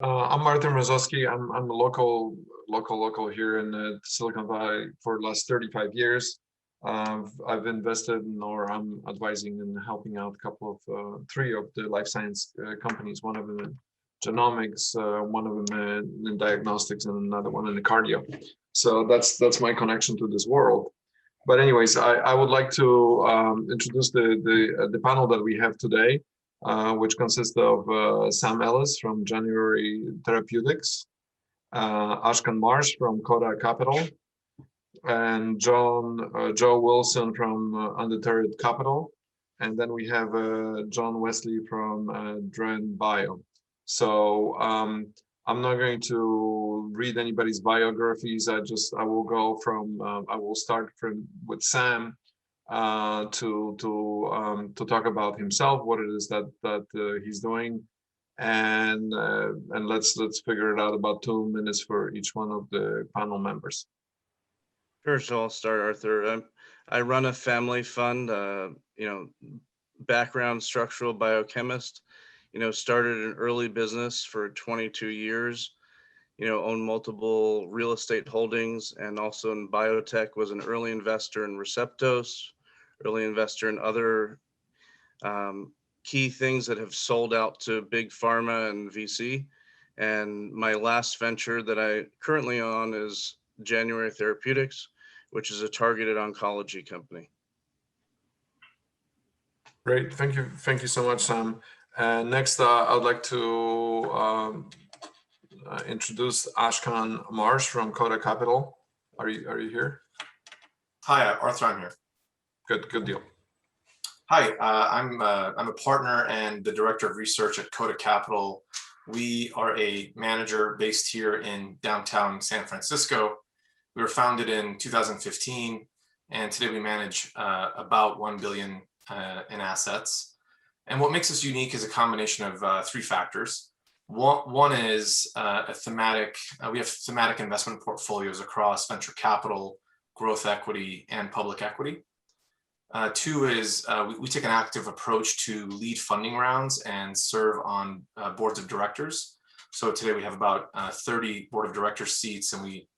I'm Arthur Mrozowski. I'm a local here in Silicon Valley for the last 35 years. I've invested in, or I'm advising and helping out a couple of three of the life science companies. One of them in genomics, one of them in diagnostics, and another one in the cardio. So that's my connection to this world. But anyways, I would like to introduce the panel that we have today. Which consists of Sam Ellis from January Therapeutics, Ashkan Marsh from Cota Capital, and Joe Wilson from Undeterred Capital, and then we have John Wesley from Dren Bio. So I'm not going to read anybody's biographies. I will go from I will start with Sam. To talk about himself, what it is that he's doing, and let's figure it out about 2 minutes for each one of the panel members. Sure, so I'll start, Arthur. I run a family fund. Background structural biochemist. Started an early business for 22 years. Owned multiple real estate holdings, and also in biotech. Was an early investor in Receptos. Early investor in other key things that have sold out to big pharma and VC. And my last venture that I currently own is January Therapeutics, which is a targeted oncology company. Great, thank you so much, Sam. Next, I'd like to introduce Ashkan Marsh from Cota Capital. Are you here? Hi, Arthur, I'm here. Good deal. Hi, I'm a partner and the director of research at Cota Capital. We are a manager based here in downtown San Francisco. We were founded in 2015, and today we manage about 1 billion in assets. And what makes us unique is a combination of three factors. One is a thematic. We have thematic investment portfolios across venture capital, growth equity, and public equity. Two is we take an active approach to lead funding rounds and serve on boards of directors. So today we have about 30 board of directors seats, and we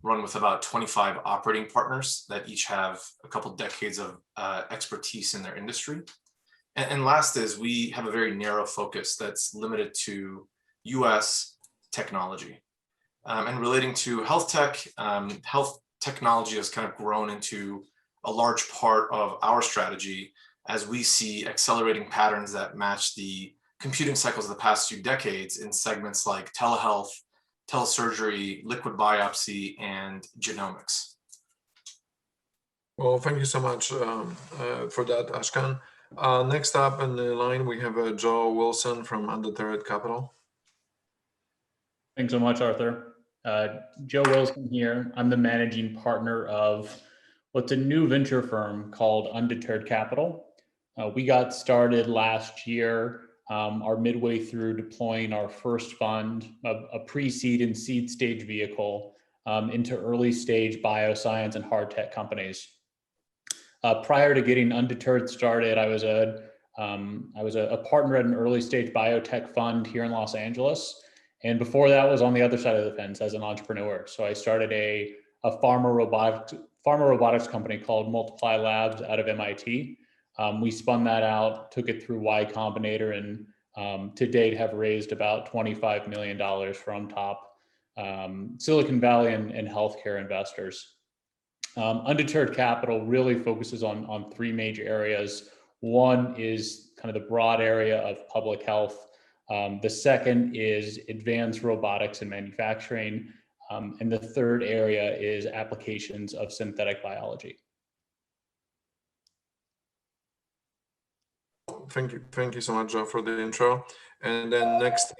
run with about 25 operating partners that each have a couple decades of expertise in their industry. And last is we have a very narrow focus that's limited to US technology. And relating to health tech, health technology has kind of grown into a large part of our strategy as we see accelerating patterns that match the computing cycles of the past few decades in segments like telehealth, telesurgery, liquid biopsy, and genomics. Well, thank you so much for that, Ashkan. Next up in the line, we have Joe Wilson from Undeterred Capital. Thanks so much, Arthur. Joe Wilson here. I'm the managing partner of what's a new venture firm called Undeterred Capital. We got started last year, are midway through deploying our first fund, a pre-seed and seed stage vehicle into early stage bioscience and hard tech companies. Prior to getting Undeterred started, I was a partner at an early stage biotech fund here in Los Angeles. And before that was on the other side of the fence as an entrepreneur. So I started a pharma robotics company called Multiply Labs out of MIT. We spun that out, took it through Y Combinator, and to date have raised about $25 million from top Silicon Valley and healthcare investors. Undeterred Capital really focuses on three major areas. One is kind of the broad area of public health. The second is advanced robotics and manufacturing. And the third area is applications of synthetic biology. Thank you so much, Joe, for the intro. And then next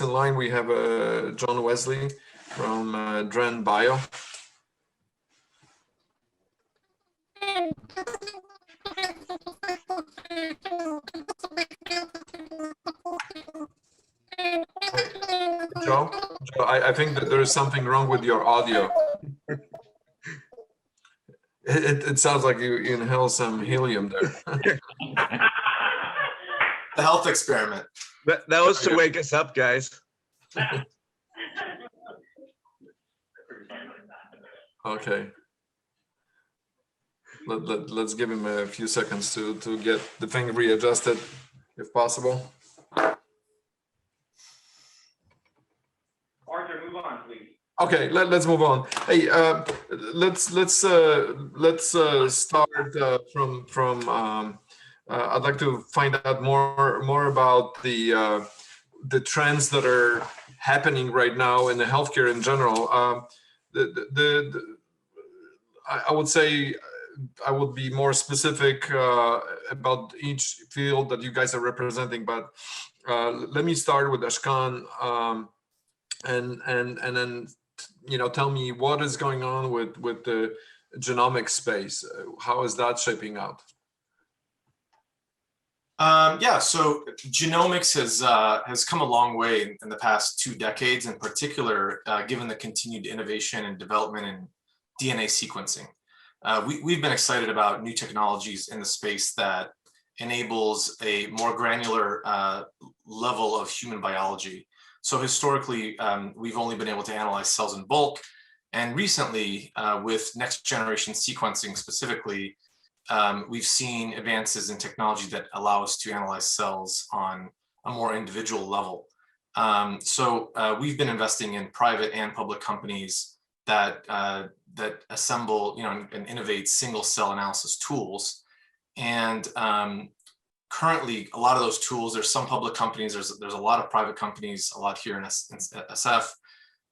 in line, we have John Wesley from Dren Bio. Joe, I think that there is something wrong with your audio. It sounds like you inhale some helium there. The health experiment. That was to wake us up, guys. Okay. Let's give him a few seconds to get the thing readjusted, if possible. Arthur, move on, please. Okay, let's move on. Hey, let's start from. I'd like to find out more about the trends that are happening right now in the healthcare in general. I would say I would be more specific about each field that you guys are representing, but let me start with Ashkan, and then tell me what is going on with the genomic space. How is that shaping out? Yeah, so genomics has come a long way in the past 2 decades, in particular, given the continued innovation and development in DNA sequencing. We've been excited about new technologies in the space that enables a more granular level of human biology. So historically, we've only been able to analyze cells in bulk, and recently, with next generation sequencing specifically, we've seen advances in technology that allow us to analyze cells on a more individual level. So we've been investing in private and public companies that assemble, and innovate single cell analysis tools. And currently, a lot of those tools, there's some public companies, there's a lot of private companies, a lot here in SF,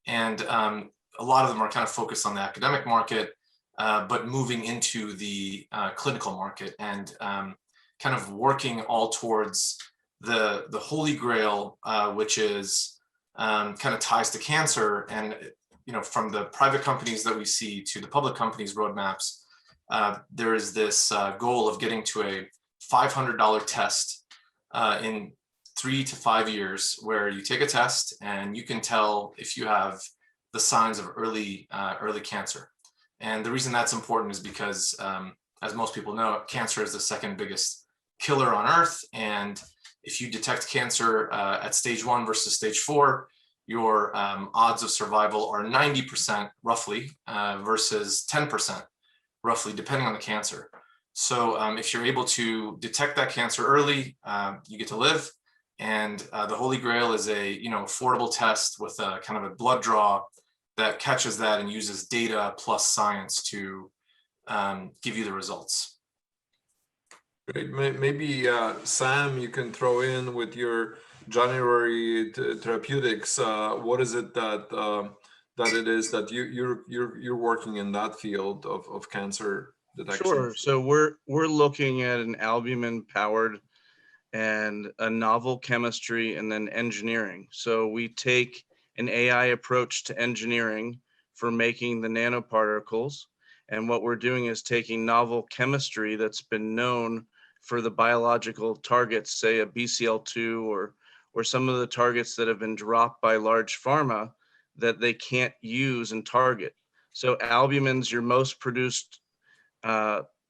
and a lot of them are kind of focused on the academic market, but moving into the clinical market and kind of working all towards the holy grail, which is kind of ties to cancer. And from the private companies that we see to the public companies roadmaps, there is this goal of getting to a $500 test in 3 to 5 years, where you take a test and you can tell if you have the signs of early cancer. And the reason that's important is because, as most people know, cancer is the second biggest killer on Earth. And if you detect cancer at stage 1 versus stage 4, your odds of survival are 90% roughly versus 10% roughly, depending on the cancer. So if you're able to detect that cancer early, you get to live. And the Holy Grail is a affordable test with a kind of a blood draw that catches that and uses data plus science to give you the results. Great. Maybe Sam, you can throw in with your January Therapeutics. What is it that it is that you're working in that field of cancer detection? Sure. So we're looking at an albumin-powered and a novel chemistry and then engineering. So we take an AI approach to engineering for making the nanoparticles. And what we're doing is taking novel chemistry that's been known for the biological targets, say a BCL2 or some of the targets that have been dropped by large pharma that they can't use and target. So albumin's your most produced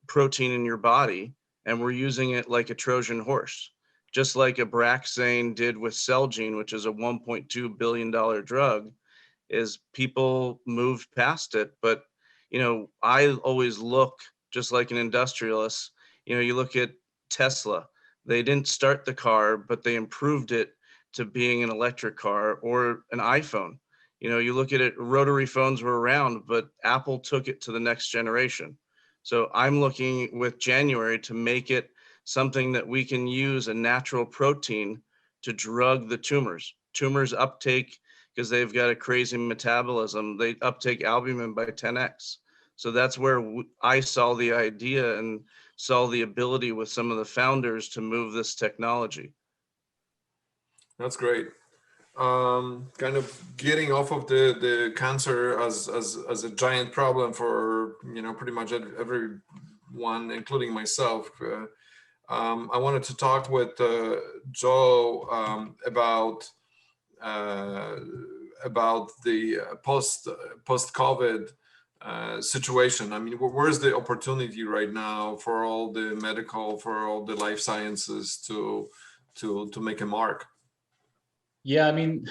protein in your body, and we're using it like a Trojan horse, just like Abraxane did with Celgene, which is a $1.2 billion drug, is people moved past it. But, I always look just like an industrialist. You look at Tesla, they didn't start the car, but they improved it to being an electric car, or an iPhone. You look at it, rotary phones were around, but Apple took it to the next generation. So I'm looking with January to make it something that we can use a natural protein to drug the tumors. Tumors uptake, because they've got a crazy metabolism, they uptake albumin by 10x. So that's where I saw the idea and saw the ability with some of the founders to move this technology. That's great. Kind of getting off of the cancer as a giant problem for pretty much everyone, including myself. I wanted to talk with Joe about the post-COVID situation. I mean, where's the opportunity right now for all the medical, for all the life sciences to make a mark? Yeah, I mean,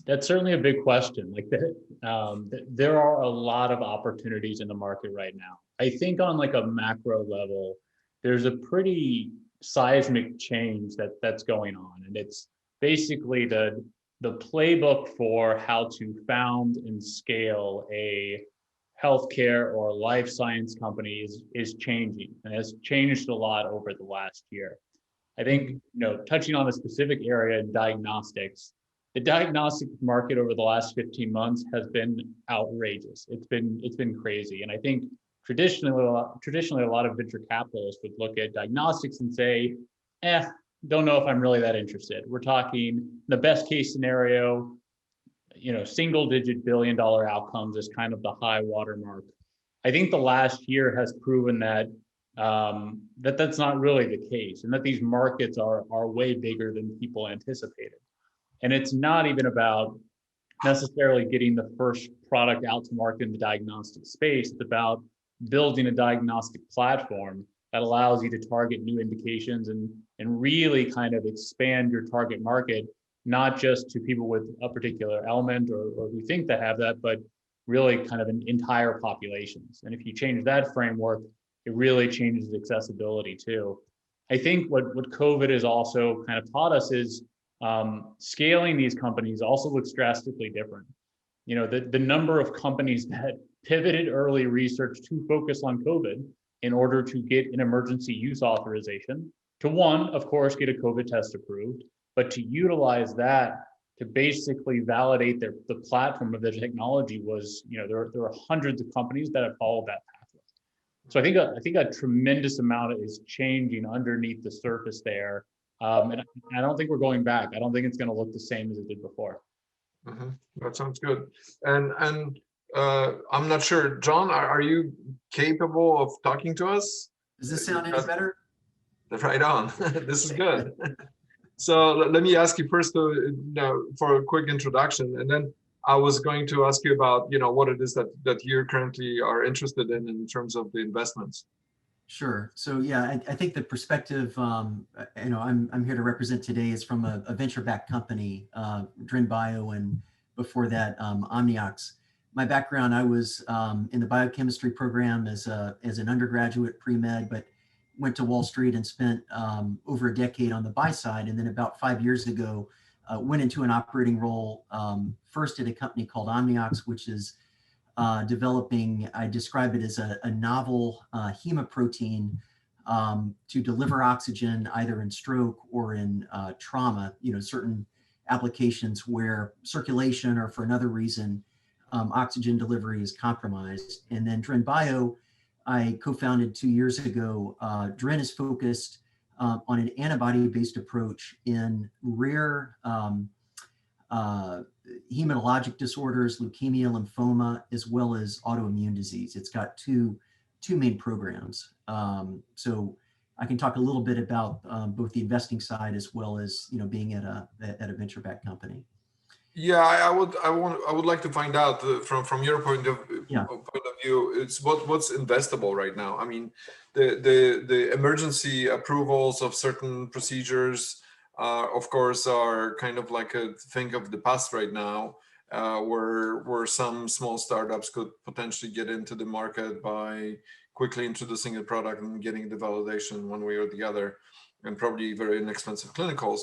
that's certainly a big question. Like there are a lot of opportunities in the market right now. I think on like a macro level, there's a pretty seismic change that's going on, and it's basically the playbook for how to found and scale a healthcare or life science company is changing, and has changed a lot over the last year. I think, touching on a specific area in diagnostics, the diagnostic market over the last 15 months has been outrageous. It's been crazy. And I think traditionally a lot of venture capitalists would look at diagnostics and say, don't know if I'm really that interested. We're talking the best case scenario, single digit billion-dollar outcomes is kind of the high watermark. I think the last year has proven that that's not really the case, and that these markets are way bigger than people anticipated. And it's not even about necessarily getting the first product out to market in the diagnostic space. It's about building a diagnostic platform that allows you to target new indications and really kind of expand your target market, not just to people with a particular element or who think they have that, but really kind of an entire populations. And if you change that framework, it really changes accessibility too. I think what COVID has also kind of taught us is scaling these companies also looks drastically different. The number of companies that pivoted early research to focus on COVID in order to get an emergency use authorization, to one, of course, get a COVID test approved, but to utilize that to basically validate the platform of the technology was, there are hundreds of companies that have followed that pathway. So I think a tremendous amount is changing underneath the surface there. And I don't think we're going back. I don't think it's going to look the same as it did before. Mm-hmm. That sounds good. And I'm not sure, John, are you capable of talking to us? Does this sound any better? Right on. This is good. So let me ask you first for a quick introduction, and then I was going to ask you about what it is that you currently are interested in terms of the investments. Sure. So yeah, I think the perspective I'm here to represent today is from a venture-backed company, Dren Bio, and before that Omniox. My background, I was in the biochemistry program as an undergraduate pre-med, but went to Wall Street and spent over a decade on the buy side, and then about 5 years ago went into an operating role first at a company called Omniox, which is developing, I describe it as a novel hemoprotein to deliver oxygen either in stroke or in trauma, certain applications where circulation or for another reason oxygen delivery is compromised. And then Dren Bio, I co-founded 2 years ago. Dren is focused on an antibody-based approach in rare hematologic disorders, leukemia, lymphoma, as well as autoimmune disease. It's got two main programs. So I can talk a little bit about both the investing side as well as being at a venture-backed company. Yeah, I would like to find out from your point of view, it's what's investable right now. I mean, the emergency approvals of certain procedures, of course, are kind of like a thing of the past right now, where some small startups could potentially get into the market by quickly introducing a product and getting the validation one way or the other, and probably very inexpensive clinicals.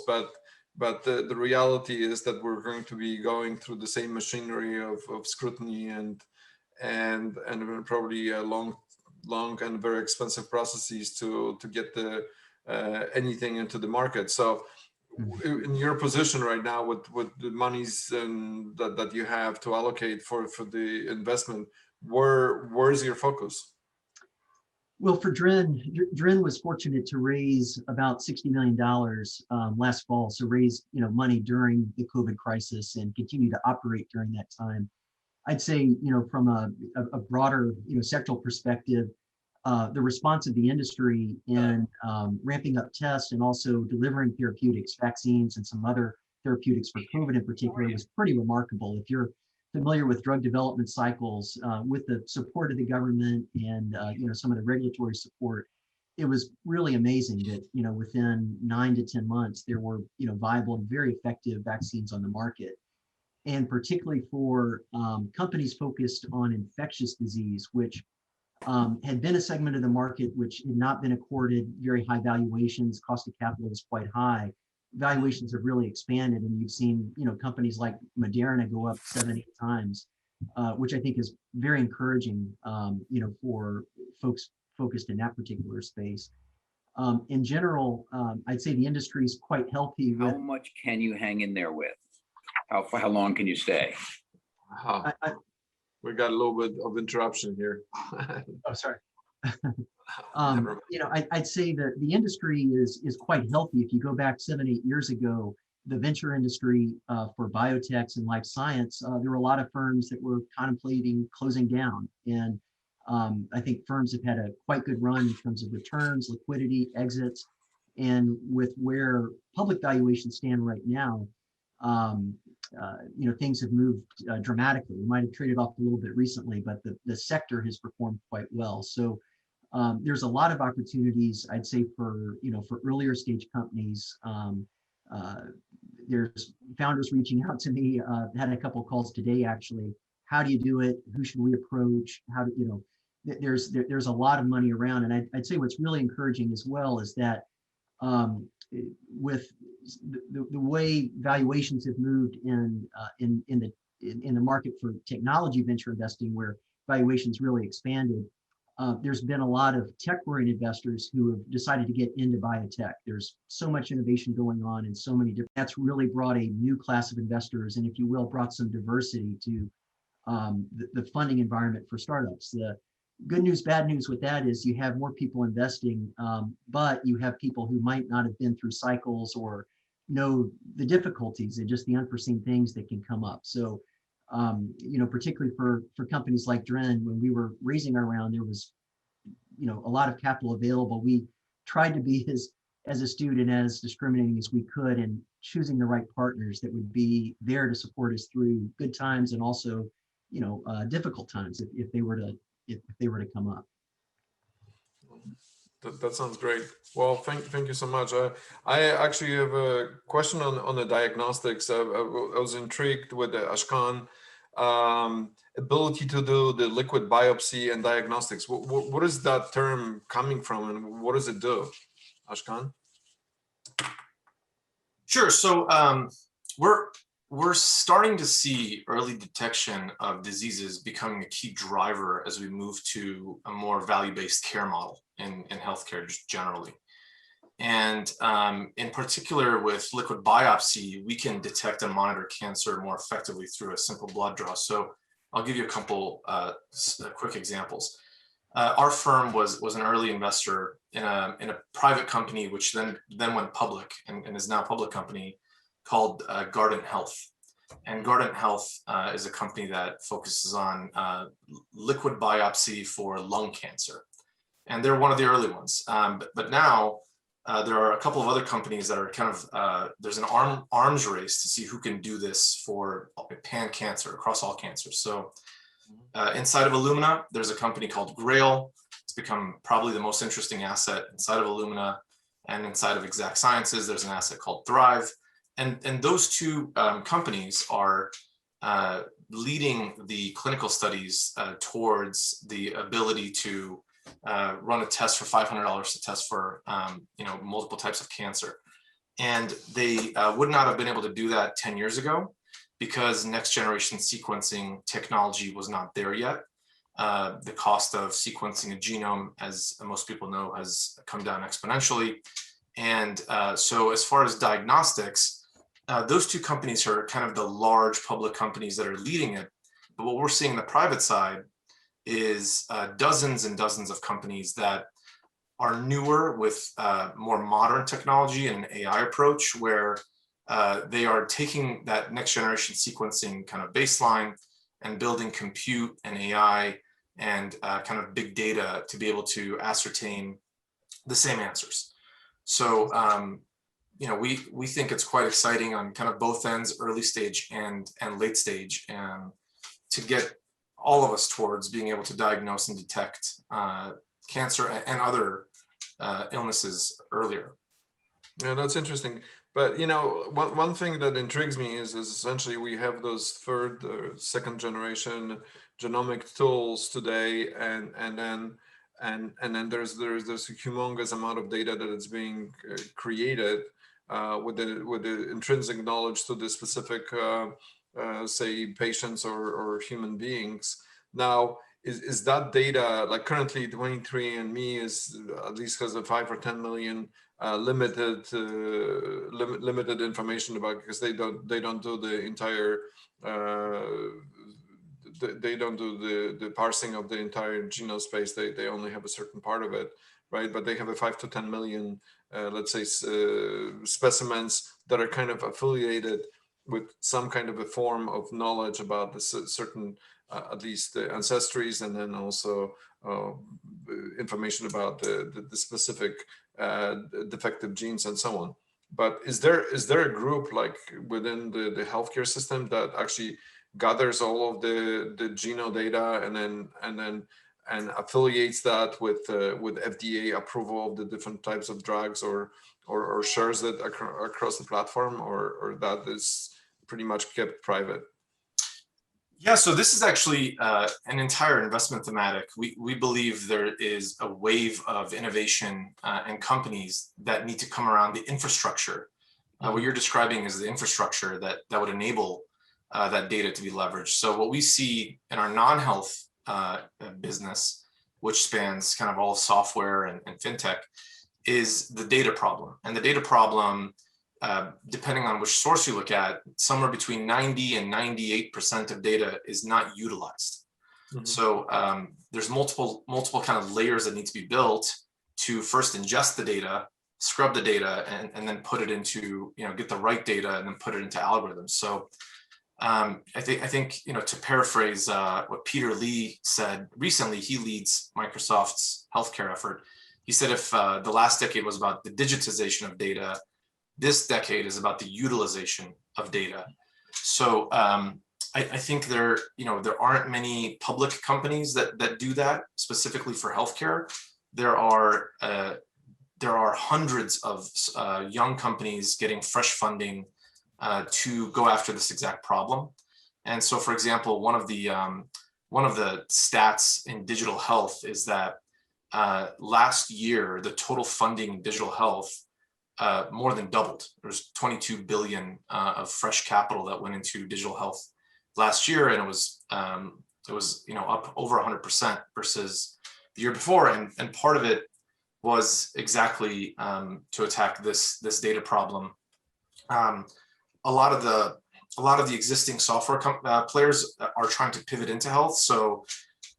But the reality is that we're going to be going through the same machinery of scrutiny and probably long and very expensive processes to get anything into the market. So in your position right now with the monies that you have to allocate for the investment, where's your focus? Well, for Dren was fortunate to raise about $60 million last fall. So raise money during the COVID crisis and continue to operate during that time. I'd say from a broader sectoral perspective, the response of the industry in ramping up tests and also delivering therapeutics, vaccines, and some other therapeutics for COVID in particular was pretty remarkable. If you're familiar with drug development cycles, with the support of the government and some of the regulatory support, it was really amazing that, within 9 to 10 months, there were, viable and very effective vaccines on the market. And particularly for companies focused on infectious disease, which had been a segment of the market which had not been accorded very high valuations, cost of capital was quite high. Valuations have really expanded, and you've seen, companies like Moderna go up 7, 8 times, which I think is very encouraging, for folks focused in that particular space. In general, I'd say the industry is quite healthy. How much can you hang in there with? How long can you stay? We got a little bit of interruption here. Oh, sorry. I'd say that the industry is quite healthy. If you go back 7, 8 years ago, the venture industry for biotechs and life science, there were a lot of firms that were contemplating closing down. And I think firms have had a quite good run in terms of returns, liquidity, exits. And with where public valuations stand right now, things have moved dramatically. We might have traded off a little bit recently, but the sector has performed quite well. So there's a lot of opportunities, I'd say, for earlier stage companies. There's founders reaching out to me. Had a couple of calls today, actually. How do you do it? Who should we approach? How do there's a lot of money around, and I'd say what's really encouraging as well is that with the way valuations have moved in the market for technology venture investing, where valuations really expanded, there's been a lot of tech-oriented investors who have decided to get into biotech. There's so much innovation going on and so many different. That's really brought a new class of investors, and if you will, brought some diversity to the funding environment for startups. The good news, bad news with that is you have more people investing, but you have people who might not have been through cycles or know the difficulties and just the unforeseen things that can come up. So, particularly for companies like Dren, when we were raising our round, there was, a lot of capital available. We tried to be as astute and as discriminating as we could in choosing the right partners that would be there to support us through good times and also, difficult times if they were to come up. That sounds great. Well, thank you so much. I actually have a question on the diagnostics. I was intrigued with the Ashkan ability to do the liquid biopsy and diagnostics. What is that term coming from, and what does it do, Ashkan? Sure. So we're starting to see early detection of diseases becoming a key driver as we move to a more value-based care model in healthcare just generally. And in particular with liquid biopsy, we can detect and monitor cancer more effectively through a simple blood draw. So I'll give you a couple quick examples. Our firm was an early investor in a private company, which then went public and is now a public company, called Guardant Health. And Guardant Health is a company that focuses on liquid biopsy for lung cancer. And they're one of the early ones. But now there are a couple of other companies that are kind of, there's an arms race to see who can do this for pan cancer, across all cancers. So inside of Illumina, there's a company called Grail. It's become probably the most interesting asset inside of Illumina. And inside of Exact Sciences, there's an asset called Thrive. And those two companies are leading the clinical studies towards the ability to run a test for $500 to test for multiple types of cancer. And they would not have been able to do that 10 years ago because next generation sequencing technology was not there yet. The cost of sequencing a genome, as most people know, has come down exponentially. And so as far as diagnostics, those two companies are kind of the large public companies that are leading it. But what we're seeing in the private side is dozens and dozens of companies that are newer with more modern technology and an AI approach, where they are taking that next generation sequencing kind of baseline and building compute and AI and kind of big data to be able to ascertain the same answers. So we think it's quite exciting on kind of both ends, early stage and late stage, and to get all of us towards being able to diagnose and detect cancer and other illnesses earlier. Yeah, that's interesting. But you know, one thing that intrigues me is essentially we have those third or second generation genomic tools today, and then there's a humongous amount of data that is being created with the intrinsic knowledge to the specific say patients or human beings. Now, is that data, like currently 23andMe is at least has a 5 or 10 million limited information about, because they don't do the entire they don't do the parsing of the entire genome space. They only have a certain part of it, right? But they have a 5 to 10 million let's say specimens that are kind of affiliated with some kind of a form of knowledge about the certain at least the ancestries, and then also information about the specific defective genes and so on. But is there a group like within the healthcare system that actually gathers all of the genome data and affiliates that with FDA approval of the different types of drugs, or shares it across the platform, or that is pretty much kept private? Yeah, so this is actually an entire investment thematic. We believe there is a wave of innovation and companies that need to come around the infrastructure. What you're describing is the infrastructure that would enable that data to be leveraged. So what we see in our non-health business, which spans kind of all software and fintech, is the data problem. And the data problem, depending on which source you look at, somewhere between 90 and 98% of data is not utilized. So there's multiple kind of layers that need to be built to first ingest the data, scrub the data, and then put it into, get the right data and then put it into algorithms. So I think, to paraphrase what Peter Lee said recently, he leads Microsoft's healthcare effort. He said if the last decade was about the digitization of data, this decade is about the utilization of data. So I think there aren't many public companies that do that specifically for healthcare. There are hundreds of young companies getting fresh funding to go after this exact problem. And so, for example, one of the stats in digital health is that last year the total funding in digital health more than doubled. There's 22 billion of fresh capital that went into digital health last year, and it was up over 100% versus the year before. And part of it was exactly to attack this data problem. A lot of the existing software players are trying to pivot into health. So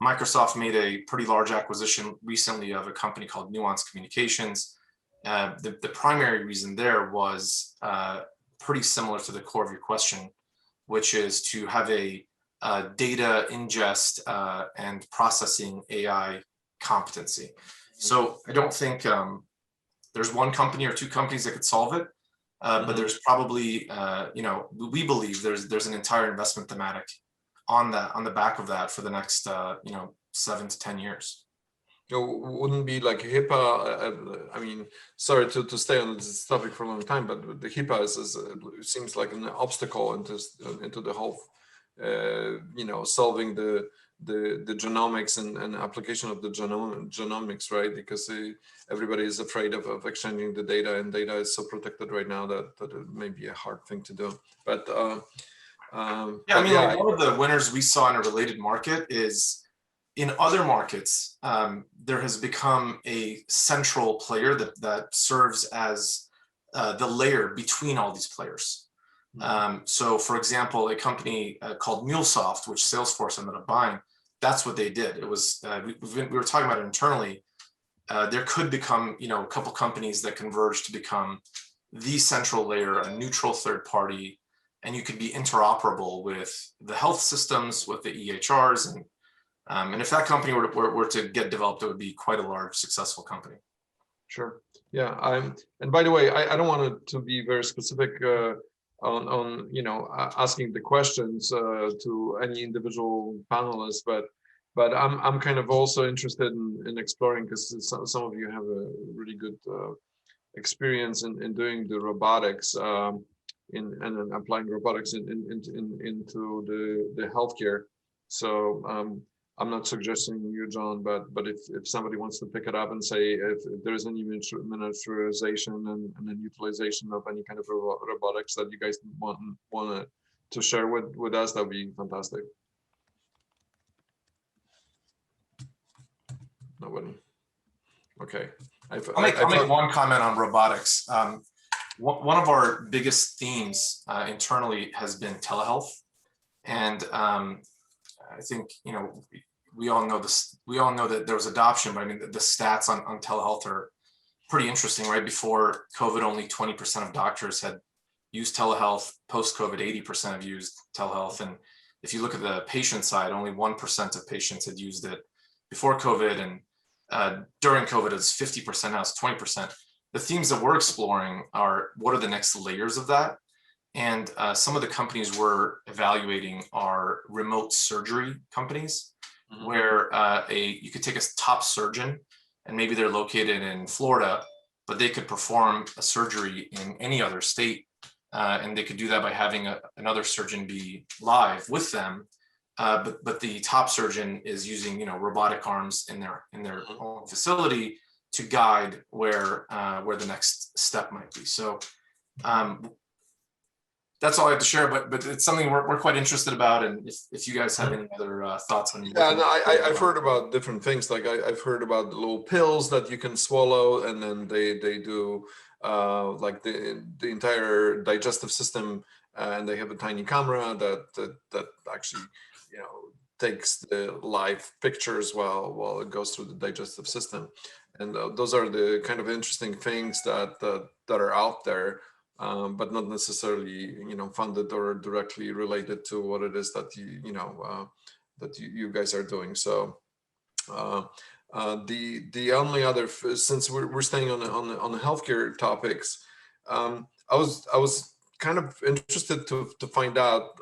Microsoft made a pretty large acquisition recently of a company called Nuance Communications. The primary reason there was pretty similar to the core of your question, which is to have a data ingest and processing AI competency. So I don't think there's one company or two companies that could solve it, but there's probably, we believe there's an entire investment thematic on the back of that for the next 7 to 10 years. Wouldn't be like HIPAA? I mean, sorry to stay on this topic for a long time, but the HIPAA seems like an obstacle into the whole, solving the genomics and application of the genomics, right? Because everybody is afraid of exchanging the data, and data is so protected right now that it may be a hard thing to do. But one of the winners we saw in a related market is, in other markets, there has become a central player that serves as the layer between all these players. So, for example, a company called MuleSoft, which Salesforce ended up buying, that's what they did. It was we were talking about it internally. There could become a couple companies that converge to become the central layer, a neutral third party, and you could be interoperable with the health systems, with the EHRs, and if that company were to get developed, it would be quite a large, successful company. Sure. Yeah. And by the way, I don't want it to be very specific on asking the questions to any individual panelist, but but I'm kind of also interested in exploring, because some of you have a really good experience in doing the robotics and then applying robotics into the healthcare. So I'm not suggesting you, John, but if somebody wants to pick it up and say if there is any miniaturization and then utilization of any kind of robotics that you guys want to share with us, that'd be fantastic. Nobody. Okay. I'll make one comment on robotics. One of our biggest themes internally has been telehealth, and I think we all know this. We all know that there was adoption, but I mean the stats on telehealth are pretty interesting. Right before COVID, only 20% of doctors had used telehealth. Post-COVID, 80% have used telehealth, and if you look at the patient side, only 1% of patients had used it before COVID, and during COVID, it's 50%, now it's 20%. The themes that we're exploring are what are the next layers of that? And some of the companies we're evaluating are remote surgery companies, where you could take a top surgeon and maybe they're located in Florida, but they could perform a surgery in any other state. And they could do that by having another surgeon be live with them. But the top surgeon is using robotic arms in their own facility to guide where the next step might be. So that's all I have to share. But it's something we're quite interested about. And if you guys have any other thoughts on I've heard about different things. Like I've heard about the little pills that you can swallow, and then they do like the entire digestive system, and they have a tiny camera that actually takes the live pictures while it goes through the digestive system. And those are the kind of interesting things that are out there, but not necessarily funded or directly related to what it is that you guys are doing. So the only other, since we're staying on the healthcare topics, I was kind of interested to find out,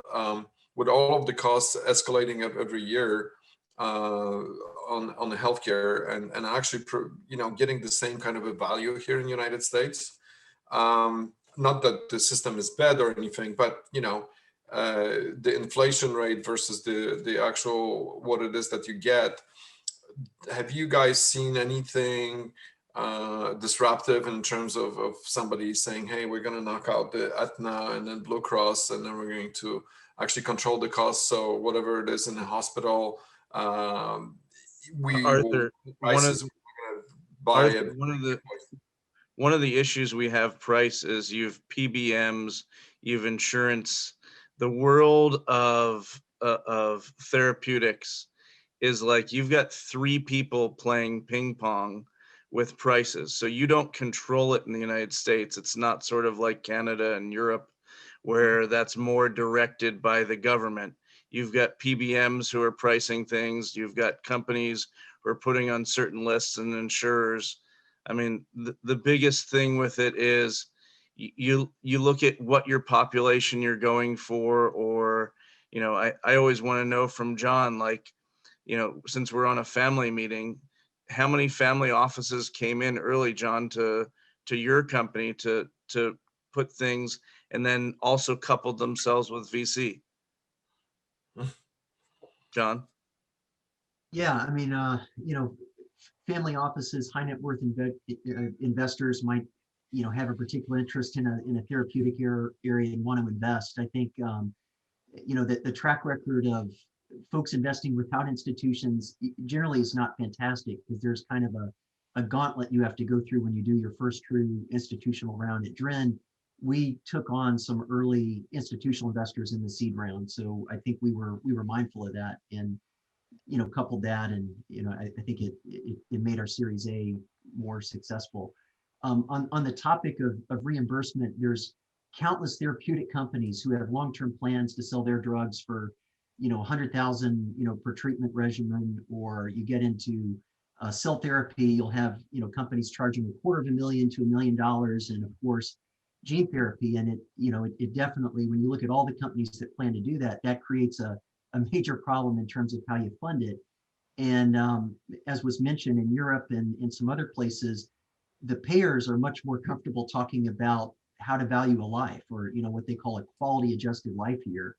with all of the costs escalating up every year on the healthcare, and actually getting the same kind of a value here in the United States. Not that the system is bad or anything, but the inflation rate versus the actual what it is that you get. Have you guys seen anything disruptive in terms of somebody saying, hey, we're going to knock out the Aetna and then Blue Cross, and then we're going to actually control the costs, so whatever it is in the hospital, Arthur, one of the issues we have, Price, is you've PBMs, you've insurance. The world of therapeutics is like you've got 3 people playing ping pong with prices. So you don't control it in the United States. It's not sort of like Canada and Europe, where that's more directed by the government. You've got PBMs who are pricing things. You've got companies who are putting on certain lists, and insurers. I mean, the biggest thing with it is you look at what your population you're going for, or, I always want to know from John, like, since we're on a family meeting, how many family offices came in early, John, to your company to put things, and then also coupled themselves with VC? John? Yeah, I mean, family offices, high net worth investors might, have a particular interest in a therapeutic area and want to invest. I think, the track record of folks investing without institutions generally is not fantastic, because there's kind of a gauntlet you have to go through when you do your first true institutional round. At Dren, we took on some early institutional investors in the seed round, so I think we were mindful of that, and coupled that, and I think it made our Series A more successful. On the topic of reimbursement, there's countless therapeutic companies who have long-term plans to sell their drugs for 100,000 per treatment regimen, or you get into cell therapy, you'll have companies charging $250,000 to $1 million, and of course gene therapy. And it definitely, when you look at all the companies that plan to do that, that creates a major problem in terms of how you fund it. And as was mentioned in Europe and in some other places, the payers are much more comfortable talking about how to value a life, or what they call a quality adjusted life year.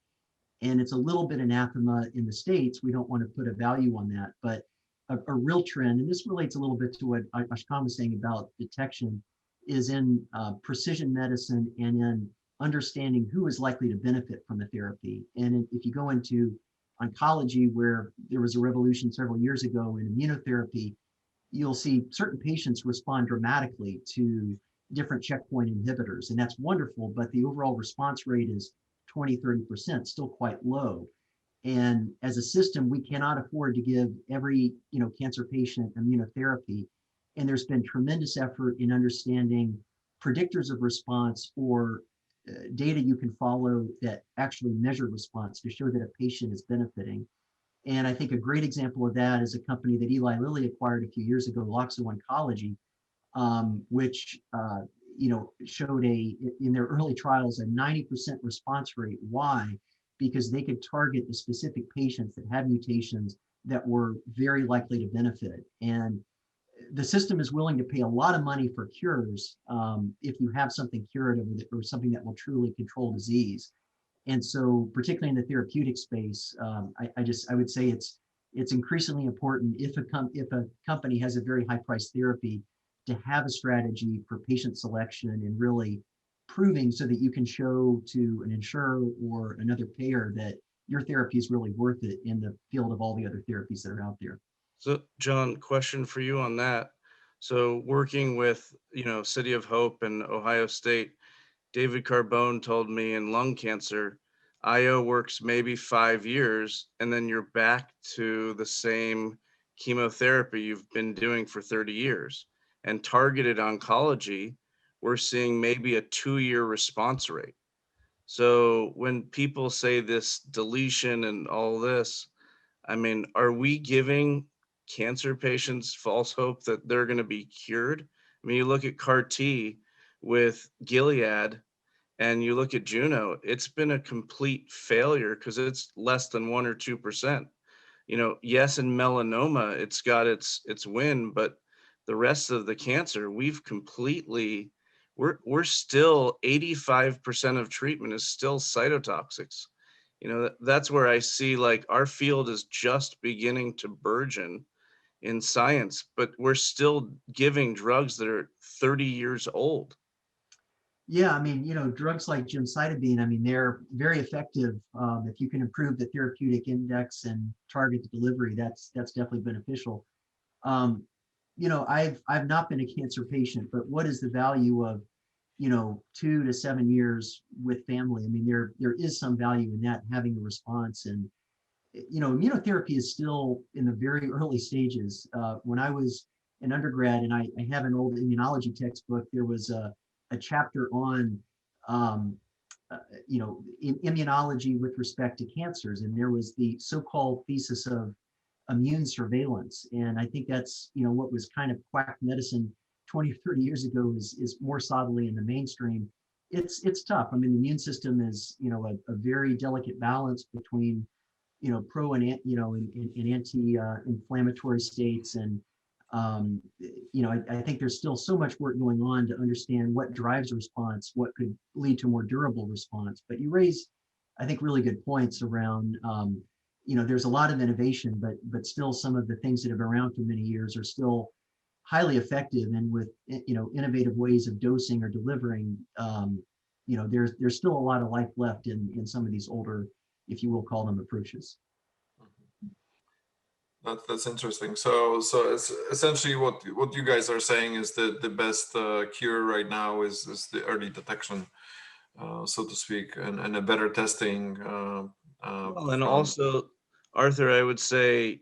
And it's a little bit anathema in the States. We don't want to put a value on that, but a real trend, and this relates a little bit to what Ashkan was saying about detection, is in precision medicine and in understanding who is likely to benefit from a therapy. And if you go into oncology, where there was a revolution several years ago in immunotherapy, you'll see certain patients respond dramatically to different checkpoint inhibitors, and that's wonderful, but the overall response rate is 20-30%, still quite low. And as a system, we cannot afford to give every cancer patient immunotherapy. And there's been tremendous effort in understanding predictors of response, or data you can follow that actually measure response to show that a patient is benefiting. And I think a great example of that is a company that Eli Lilly acquired a few years ago, Loxo Oncology, which showed in their early trials a 90% response rate. Why? Because they could target the specific patients that had mutations that were very likely to benefit. And the system is willing to pay a lot of money for cures if you have something curative or something that will truly control disease. And so, particularly in the therapeutic space, I would say it's increasingly important, if a company has a very high priced therapy, to have a strategy for patient selection and really proving, so that you can show to an insurer or another payer that your therapy is really worth it in the field of all the other therapies that are out there. So, John, question for you on that. So, working with, City of Hope and Ohio State, David Carbone told me in lung cancer, IO works maybe 5 years, and then you're back to the same chemotherapy you've been doing for 30 years. And targeted oncology, we're seeing maybe a 2-year response rate. So when people say this deletion and all this, I mean, are we giving cancer patients false hope that they're going to be cured? I mean, you look at CAR T with Gilead, and you look at Juno, it's been a complete failure because it's less than 1 or 2%. Yes, in melanoma, it's got its win, but the rest of the cancer, we're still 85% of treatment is still cytotoxics. That's where I see, like, our field is just beginning to burgeon in science, but we're still giving drugs that are 30 years old. Yeah, I mean, drugs like gemcitabine, I mean, they're very effective. If you can improve the therapeutic index and target the delivery, that's definitely beneficial. I've not been a cancer patient, but what is the value of 2 to 7 years with family? I mean, there is some value in that, having a response. And immunotherapy is still in the very early stages. When I was an undergrad, and I have an old immunology textbook, there was a chapter on immunology with respect to cancers, and there was the so-called thesis of immune surveillance. And I think that's what was kind of quack medicine 20 or 30 years ago is more solidly in the mainstream. It's tough. I mean, the immune system is a very delicate balance between pro and anti-inflammatory states. And I think there's still so much work going on to understand what drives response, what could lead to more durable response. But you raise, I think, really good points around, there's a lot of innovation, but still some of the things that have been around for many years are still highly effective. And with, innovative ways of dosing or delivering, there's still a lot of life left in some of these older, if you will call them, approaches. That's interesting. So it's essentially what you guys are saying is that the best cure right now is the early detection, so to speak, and a better testing. Well, and also, Arthur, I would say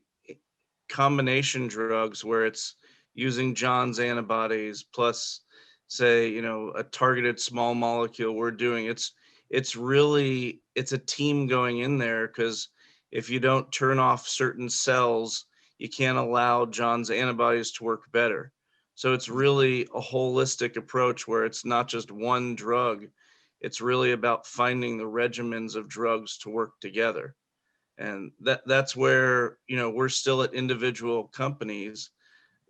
combination drugs where it's using John's antibodies plus, say, a targeted small molecule we're doing. It's a team going in there, because if you don't turn off certain cells, you can't allow John's antibodies to work better. So it's really a holistic approach where it's not just one drug. It's really about finding the regimens of drugs to work together. And that's where, we're still at individual companies.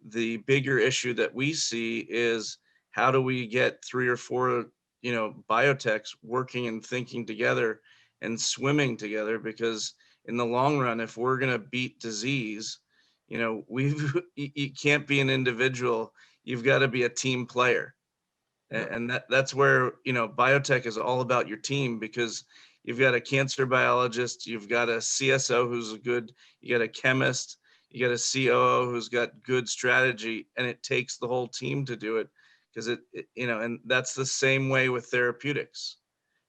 The bigger issue that we see is how do we get 3 or 4, biotechs working and thinking together and swimming together? Because in the long run, if we're going to beat disease, you can't be an individual. You've got to be a team player. And that's where, biotech is all about your team, because you've got a cancer biologist, you've got a CSO who's you got a chemist, you got a COO who's got good strategy, and it takes the whole team to do it. Because and that's the same way with therapeutics.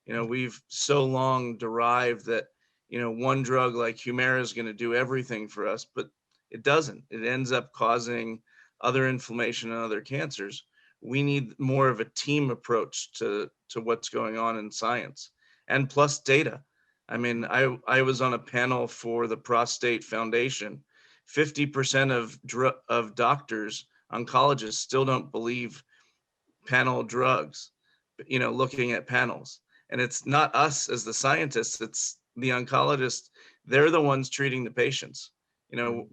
We've so long derived that, one drug like Humira is going to do everything for us, but it doesn't. It ends up causing other inflammation and other cancers. We need more of a team approach to what's going on in science, and plus data. I mean, I was on a panel for the Prostate Foundation. 50% of doctors, oncologists, still don't believe panel drugs, looking at panels. And it's not us as the scientists, it's the oncologists. They're the ones treating the patients.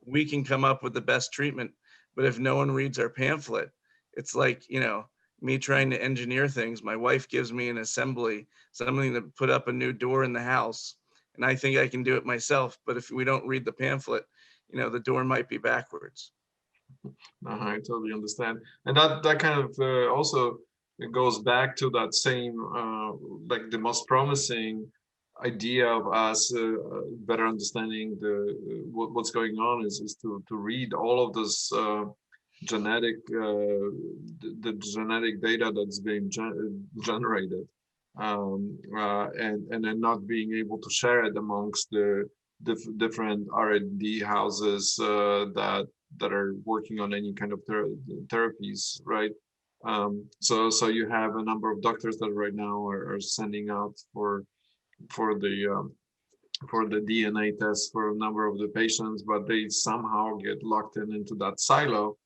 We can come up with the best treatment, but if no one reads our pamphlet, it's like, me trying to engineer things. My wife gives me an assembly, something to put up a new door in the house, and I think I can do it myself. But if we don't read the pamphlet, the door might be backwards. I totally understand. And that kind of also it goes back to that same, like the most promising idea of us better understanding what's going on is to read all of this genetic the genetic data that's being generated, and then not being able to share it amongst the different R&D houses that are working on any kind of therapies, right? So you have a number of doctors that right now are sending out for the DNA test for a number of the patients, but they somehow get locked into that silo,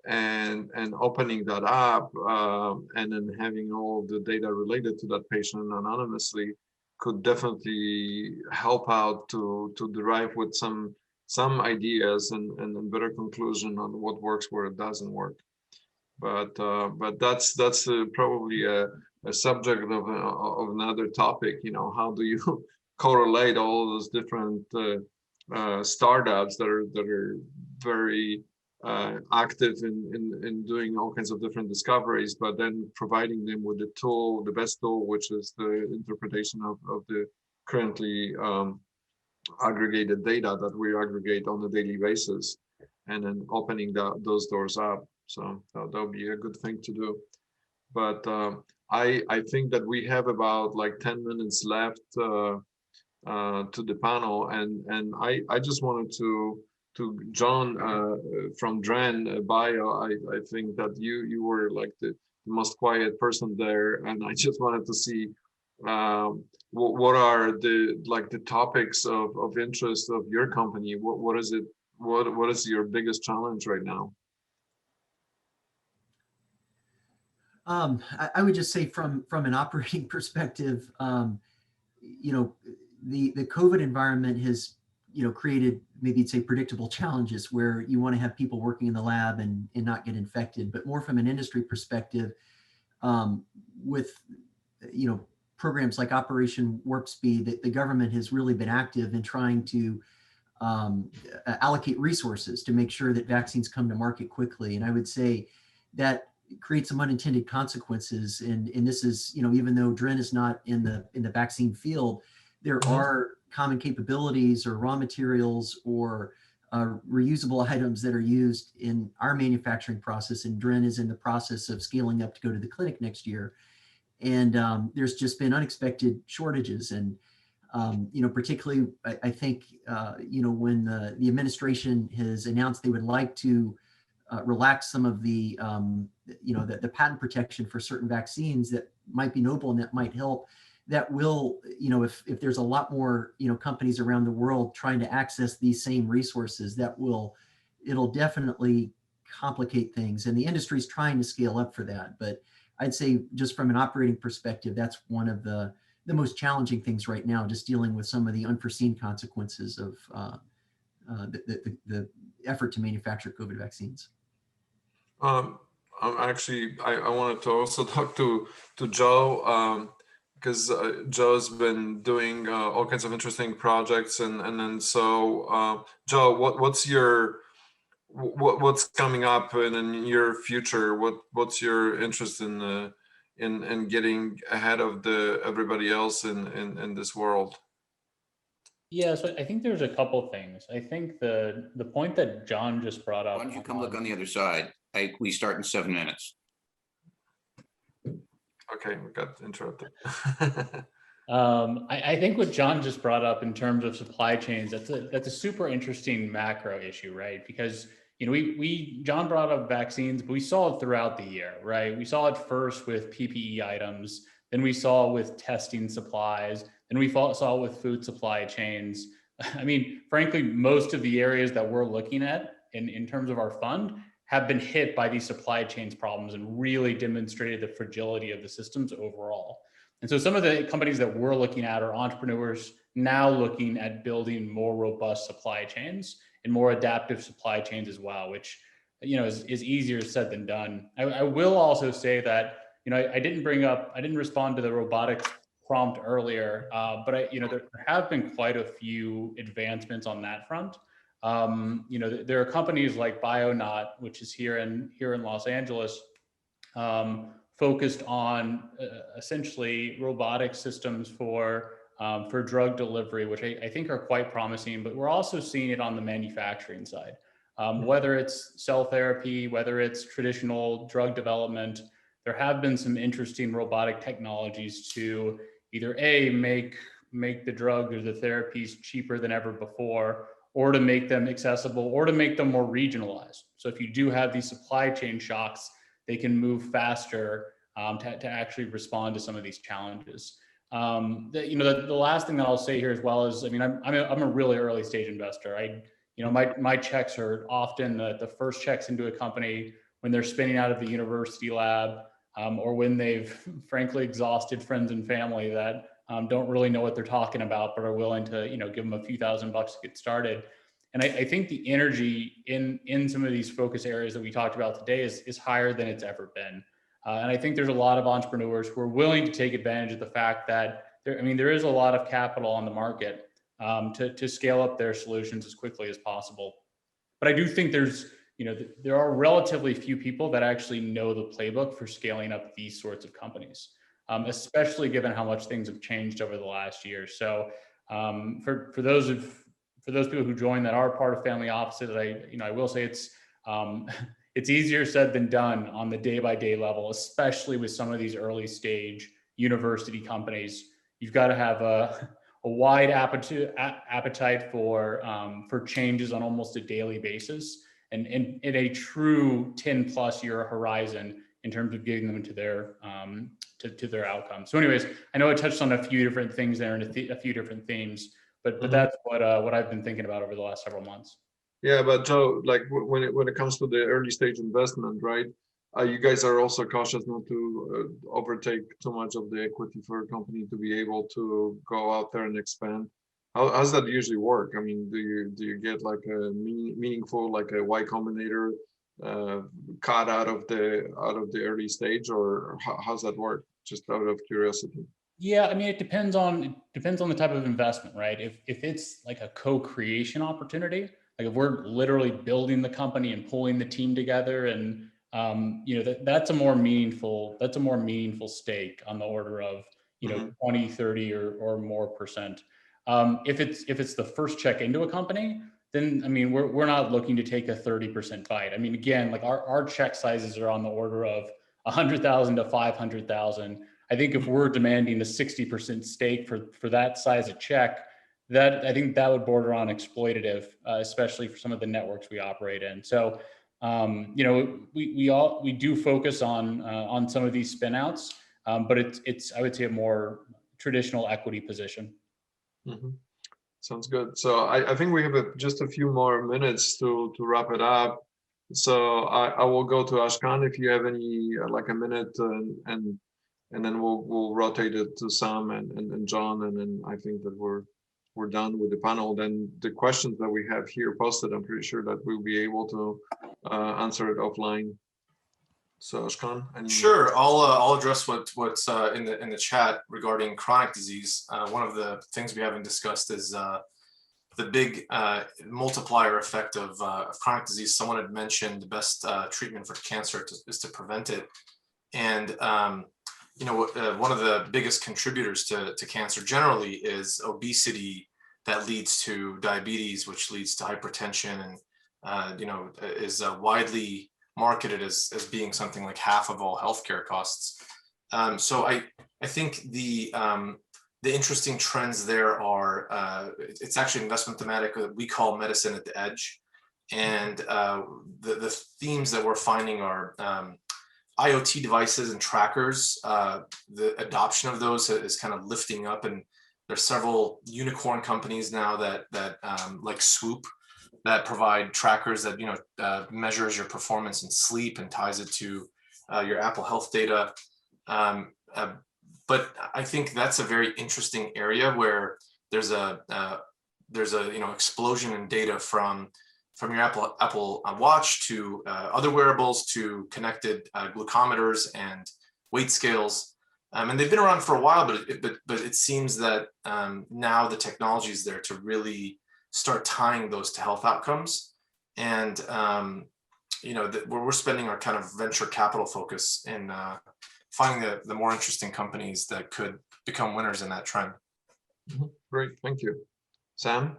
and opening that up, and then having all the data related to that patient anonymously could definitely help out to derive with some ideas and better conclusion on what works where it doesn't work. But that's probably a subject of another topic. How do you correlate all those different startups that are very active in doing all kinds of different discoveries, but then providing them with the best tool, which is the interpretation of the currently aggregated data that we aggregate on a daily basis, and then opening those doors up. So that'll be a good thing to do. But I think that we have about like 10 minutes left to the panel, and I just wanted to John from Dren bio. I think that you were like the most quiet person there, and I just wanted to see what are the topics of interest of your company. What is it? What is your biggest challenge right now? I would just say from an operating perspective, the COVID environment has created, maybe you'd say, predictable challenges where you want to have people working in the lab and not get infected. But more from an industry perspective, with programs like Operation Warp Speed, the government has really been active in trying to allocate resources to make sure that vaccines come to market quickly. And I would say that creates some unintended consequences. And this is, even though Dren is not in the vaccine field, there are common capabilities or raw materials or reusable items that are used in our manufacturing process. And Dren is in the process of scaling up to go to the clinic next year. And there's just been unexpected shortages. And, particularly, I think, when the administration has announced they would like to relax some of the patent protection for certain vaccines that might be noble and that might help, that will, if there's a lot more, companies around the world trying to access these same resources, it'll definitely complicate things. And the industry is trying to scale up for that. But I'd say just from an operating perspective, that's one of the the most challenging things right now, just dealing with some of the unforeseen consequences of the effort to manufacture COVID vaccines. I wanted to also talk to Joe, because Joe's been doing all kinds of interesting projects, and then so Joe, what's coming up in your future? What's your interest in getting ahead of everybody else in this world? Yeah, so I think there's a couple things. I think the point that John just brought up. Why don't you come look on the other side? We start in 7 minutes. Okay, we got interrupted. I think what John just brought up in terms of supply chains, that's a super interesting macro issue, right? Because John brought up vaccines, but we saw it throughout the year, right? We saw it first with PPE items, then we saw it with testing supplies, then we saw it with food supply chains. I mean, frankly, most of the areas that we're looking at in terms of our fund have been hit by these supply chains problems and really demonstrated the fragility of the systems overall. And so some of the companies that we're looking at are entrepreneurs now looking at building more robust supply chains and more adaptive supply chains as well, which is easier said than done. I will also say that I didn't respond to the robotics prompt earlier, but there have been quite a few advancements on that front. There are companies like Bionaut, which is here in Los Angeles, focused on essentially robotic systems for drug delivery, which I think are quite promising, but we're also seeing it on the manufacturing side. Whether it's cell therapy, whether it's traditional drug development, there have been some interesting robotic technologies to either make the drug or the therapies cheaper than ever before, or to make them accessible, or to make them more regionalized. So if you do have these supply chain shocks, they can move faster to actually respond to some of these challenges. The last thing that I'll say here as well is, I'm a really early stage investor. My checks are often the first checks into a company when they're spinning out of the university lab, or when they've frankly exhausted friends and family that don't really know what they're talking about, but are willing to give them a few $1,000 to get started. And I think the energy in some of these focus areas that we talked about today is higher than it's ever been. And I think there's a lot of entrepreneurs who are willing to take advantage of the fact that there is a lot of capital on the market to scale up their solutions as quickly as possible. But I do think there are relatively few people that actually know the playbook for scaling up these sorts of companies, especially given how much things have changed over the last year. So for those people who join that are part of family offices, I will say it's easier said than done on the day-by-day level, especially with some of these early stage university companies. You've got to have a wide appetite for changes on almost a daily basis, and in a true 10+ year horizon in terms of getting them to their outcomes. So anyways, I know I touched on a few different things there and a few different themes, but that's what I've been thinking about over the last several months. Yeah, but Joe, like when it comes to the early stage investment, right? You guys are also cautious not to overtake too much of the equity for a company to be able to go out there and expand. How does that usually work? I mean, do you get like a meaningful, like a Y Combinator cut out of the early stage, or how's that work? Just out of curiosity. Yeah, it depends on the type of investment, right? If it's like a co-creation opportunity, like if we're literally building the company and pulling the team together, and that's a more meaningful stake on the order of 20, 30 or more percent. If it's the first check into a company, then we're not looking to take a 30% bite. Again, like our check sizes are on the order of 100,000 to 500,000. I think if we're demanding a 60% stake for that size of check, I think that would border on exploitative, especially for some of the networks we operate in. So, we do focus on some of these spin outs, but it's I would say a more traditional equity position. Mm-hmm. Sounds good. So I think we have just a few more minutes to wrap it up. So I will go to Ashkan if you have any like a minute and and then we'll rotate it to Sam and John, and then I think that we're done with the panel. Then the questions that we have here posted, I'm pretty sure that we'll be able to answer it offline. So Ashkan, Sure, I'll address what's in the chat regarding chronic disease. One of the things we haven't discussed is the big multiplier effect of chronic disease. Someone had mentioned the best treatment for cancer is to prevent it, and you know, one of the biggest contributors to cancer generally is obesity that leads to diabetes, which leads to hypertension, and you know, is widely marketed as being something like half of all healthcare costs. So I think the interesting trends there are, it's actually investment thematic that we call medicine at the edge. And the themes that we're finding are IoT devices and trackers. The adoption of those is kind of lifting up, and there's several unicorn companies now that like Swoop, that provide trackers that, you know, measures your performance in sleep and ties it to your Apple Health data. But I think that's a very interesting area where there's a you know, explosion in data from your Apple Watch to other wearables to connected glucometers and weight scales. And they've been around for a while, but it seems that now the technology is there to really start tying those to health outcomes. And you know, we're spending our kind of venture capital focus in finding the more interesting companies that could become winners in that trend. Great, thank you. Sam?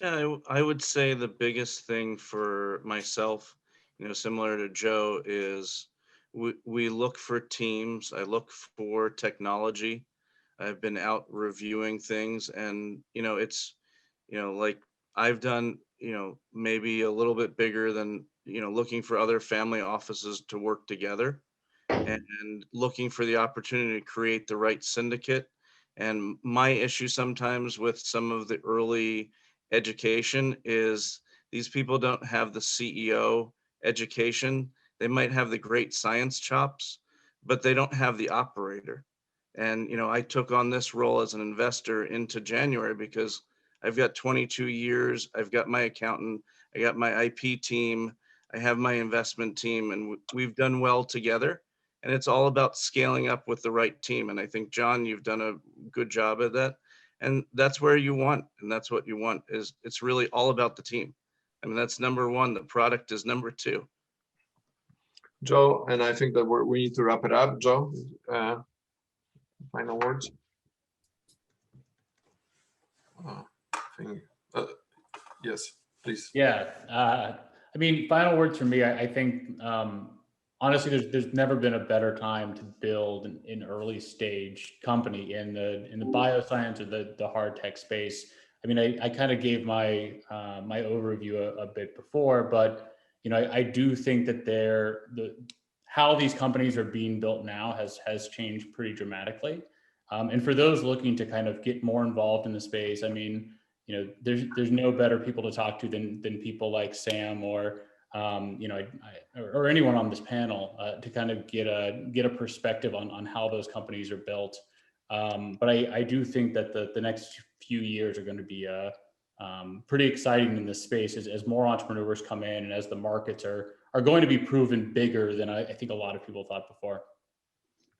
Yeah, I would say the biggest thing for myself, you know, similar to Joe, is we look for teams. I look for technology. I've been out reviewing things, and you know, it's, you know, like I've done, you know, maybe a little bit bigger than, you know, looking for other family offices to work together and looking for the opportunity to create the right syndicate. And my issue sometimes with some of the early education is these people don't have the CEO education. They might have the great science chops, but they don't have the operator. And, you know, I took on this role as an investor into January because I've got 22 years, I've got my accountant, I got my IP team, I have my investment team, and we've done well together. And it's all about scaling up with the right team. And I think, John, you've done a good job at that. And that's where you want, and that's what you want, is it's really all about the team. I mean, that's number one. The product is number two. Joe, and I think that we need to wrap it up. Joe, final words? Yes, please. Yeah, I mean, final words for me. I think honestly, there's never been a better time to build an early stage company in the bioscience or the hard tech space. I mean, I kind of gave my my overview a bit before, but you know, I do think that how these companies are being built now has changed pretty dramatically. And for those looking to kind of get more involved in the space, I mean, you know, there's no better people to talk to than people like Sam or you know, or anyone on this panel to kind of get a perspective on how those companies are built. But I do think that the next few years are going to be pretty exciting in this space as more entrepreneurs come in and as the markets are going to be proven bigger than I think a lot of people thought before.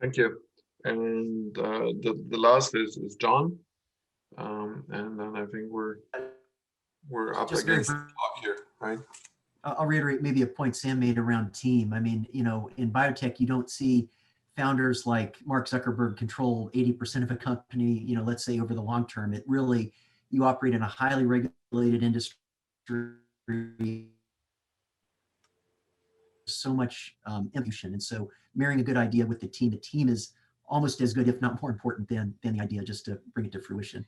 Thank you. And the last is John, and then I think we're up Just against the clock here, right? I'll reiterate maybe a point Sam made around team. I mean, you know, in biotech, you don't see founders like Mark Zuckerberg control 80% of a company, you know, let's say over the long term. It really, you operate in a highly regulated industry. So much evolution. And so marrying a good idea with the team is almost as good, if not more important than the idea, just to bring it to fruition.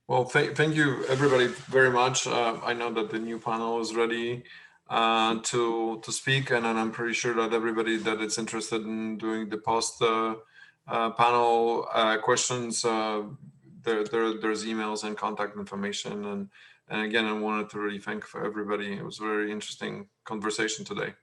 Well, thank you everybody very much. I know that the new panel is ready to speak, and I'm pretty sure that everybody that is interested in doing the post panel questions, there's emails and contact information. And again, I wanted to really thank for everybody. It was a very interesting conversation today.